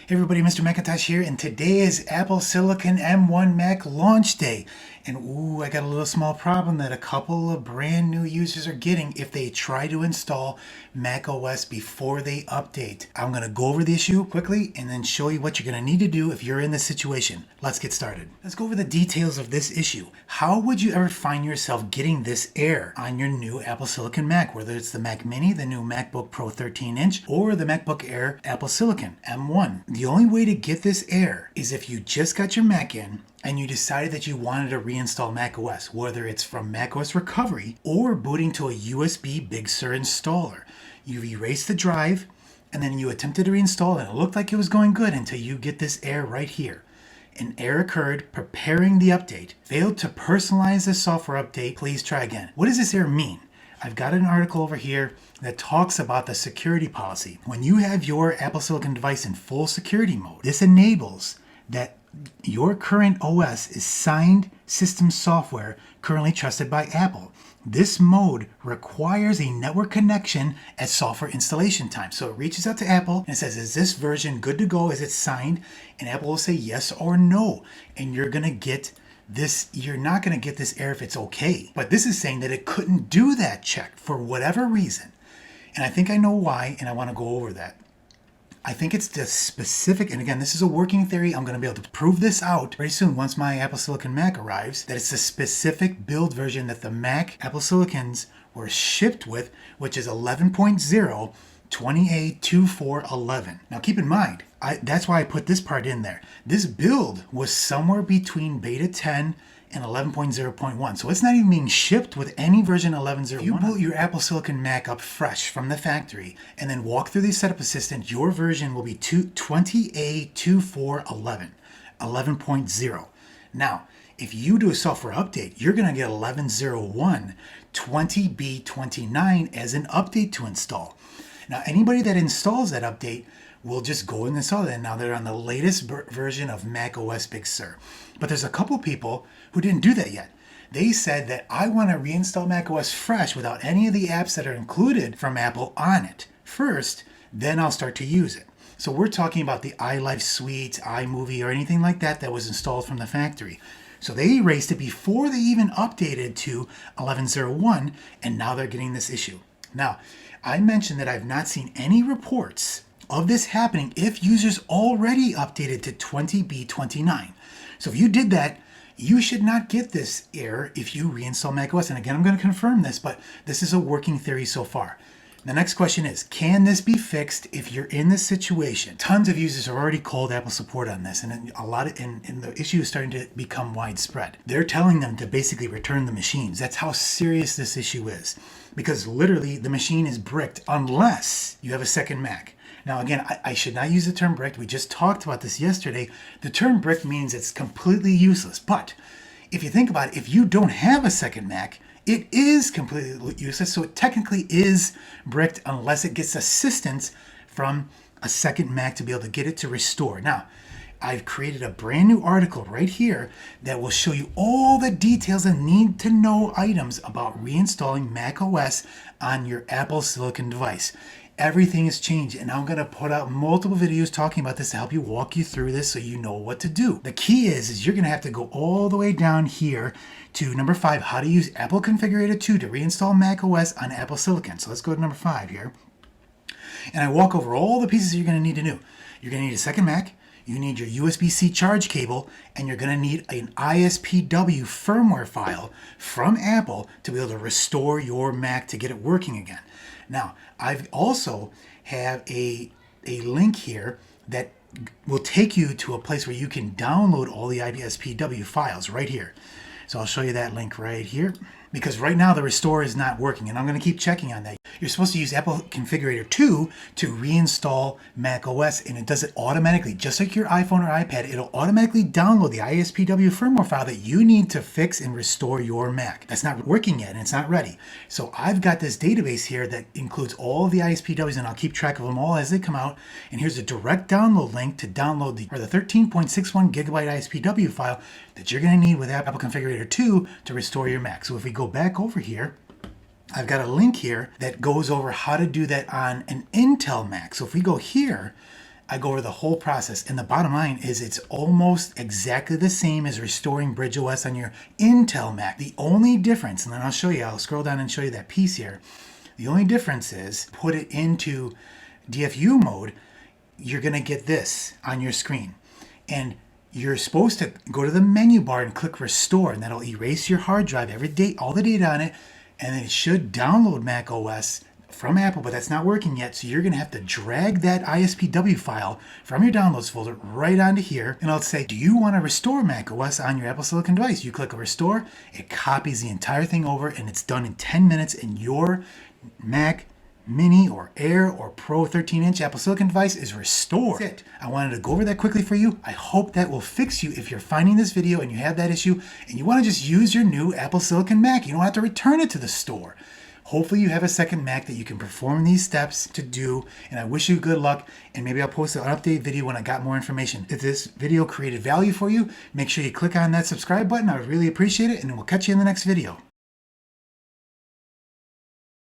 Hey everybody, Mr. Macintosh here, and today is Apple Silicon M1 Mac launch day. And ooh, I got a little small problem that a couple of brand new users are getting if they try to install macOS before they update. I'm going to go over the issue quickly and then show you what you're going to need to do if you're in this situation. Let's get started. Let's go over the details of this issue. How would you ever find yourself getting this error on your new Apple Silicon Mac, whether it's the Mac Mini, the new MacBook Pro 13-inch, or the MacBook Air Apple Silicon M1? The only way to get this error is if you just got your Mac in and you decided that you wanted to reinstall macOS, whether it's from macOS Recovery or booting to a USB Big Sur installer. You erased the drive and then you attempted to reinstall and it looked like it was going good until you get this error right here. An error occurred preparing the update. Failed to personalize the software update. Please try again. What does this error mean? I've got an article over here that talks about the security policy. When you have your Apple Silicon device in full security mode, this enables that your current OS is signed system software currently trusted by Apple. This mode requires a network connection at software installation time. So it reaches out to Apple and says, is this version good to go? Is it signed? And Apple will say yes or no. And you're going to get this, you're not going to get this error if it's okay. But this is saying that it couldn't do that check for whatever reason. And I think I know why, and I want to go over that. I think it's the specific, and again, this is a working theory. I'm going to be able to prove this out very soon once my Apple Silicon Mac arrives, that it's the specific build version that the Mac Apple Silicons were shipped with, which is 11.0 20A2411. Now keep in mind, that's why I put this part in there. This build was somewhere between beta 10 and 11.0.1. So it's not even being shipped with any version 11.0.1. If you boot your Apple Silicon Mac up fresh from the factory and then walk through the setup assistant, your version will be 20A2411, 11.0. Now, if you do a software update, you're going to get 11.01, 20B29 as an update to install. Now, anybody that installs that update will just go and install it. And now they're on the latest version of macOS Big Sur. But there's a couple people who didn't do that yet. They said that I want to reinstall macOS fresh without any of the apps that are included from Apple on it first, then I'll start to use it. So we're talking about the iLife Suite, iMovie, or anything like that that was installed from the factory. So they erased it before they even updated to 11.01, and now they're getting this issue. Now, I mentioned that I've not seen any reports of this happening if users already updated to 20B29. So if you did that, you should not get this error if you reinstall macOS. And again, I'm going to confirm this, but this is a working theory so far. The next question is, can this be fixed if you're in this situation? Tons of users have already called Apple support on this, and the issue is starting to become widespread. They're telling them to basically return the machines. That's how serious this issue is, because literally the machine is bricked unless you have a second Mac. Now again, I should not use the term bricked. We just talked about this yesterday. The term bricked means it's completely useless. But if you think about it, if you don't have a second Mac, it is completely useless. So it technically is bricked unless it gets assistance from a second Mac to be able to get it to restore. Now, I've created a brand new article right here that will show you all the details and need to know items about reinstalling macOS on your Apple Silicon device. Everything has changed, and I'm going to put out multiple videos talking about this to help you walk you through this so you know what to do. The key is you're going to have to go all the way down here to number 5, how to use Apple Configurator 2 to reinstall macOS on Apple Silicon. So let's go to number 5 here. And I walk over all the pieces you're going to need to know. You're going to need a second Mac. You need your USB-C charge cable, and you're going to need an ISPW firmware file from Apple to be able to restore your Mac to get it working again. Now, I've also have a link here that will take you to a place where you can download all the ISPW files right here. So I'll show you that link right here, because right now the restore is not working, and I'm going to keep checking on that. You're supposed to use Apple Configurator 2 to reinstall macOS, and it does it automatically. Just like your iPhone or iPad, it'll automatically download the ISPW firmware file that you need to fix and restore your Mac. That's not working yet, and it's not ready. So I've got this database here that includes all of the ISPWs, and I'll keep track of them all as they come out. And here's a direct download link to download the 13.61 gigabyte ISPW file that you're going to need with Apple Configurator 2 to restore your Mac. So if we go back over here, I've got a link here that goes over how to do that on an Intel Mac. So if we go here, I go over the whole process. And the bottom line is it's almost exactly the same as restoring BridgeOS on your Intel Mac. The only difference, and then I'll show you, I'll scroll down and show you that piece here. The only difference is put it into DFU mode, you're going to get this on your screen. And you're supposed to go to the menu bar and click restore, and that'll erase your hard drive, all the data on it, and then it should download macOS from Apple, but that's not working yet. So you're going to have to drag that ISPW file from your downloads folder right onto here, and I'll say, do you want to restore macOS on your Apple Silicon device? You click restore, it copies the entire thing over, and it's done in 10 minutes, and your Mac Mini or Air or Pro 13-inch Apple Silicon device is restored. That's it. I wanted to go over that quickly for you. I hope that will fix you if you're finding this video and you have that issue and you want to just use your new Apple Silicon Mac. You don't have to return it to the store. Hopefully you have a second Mac that you can perform these steps to do, and I wish you good luck, and maybe I'll post an update video when I got more information. If this video created value for you, make sure you click on that subscribe button. I would really appreciate it, and we'll catch you in the next video.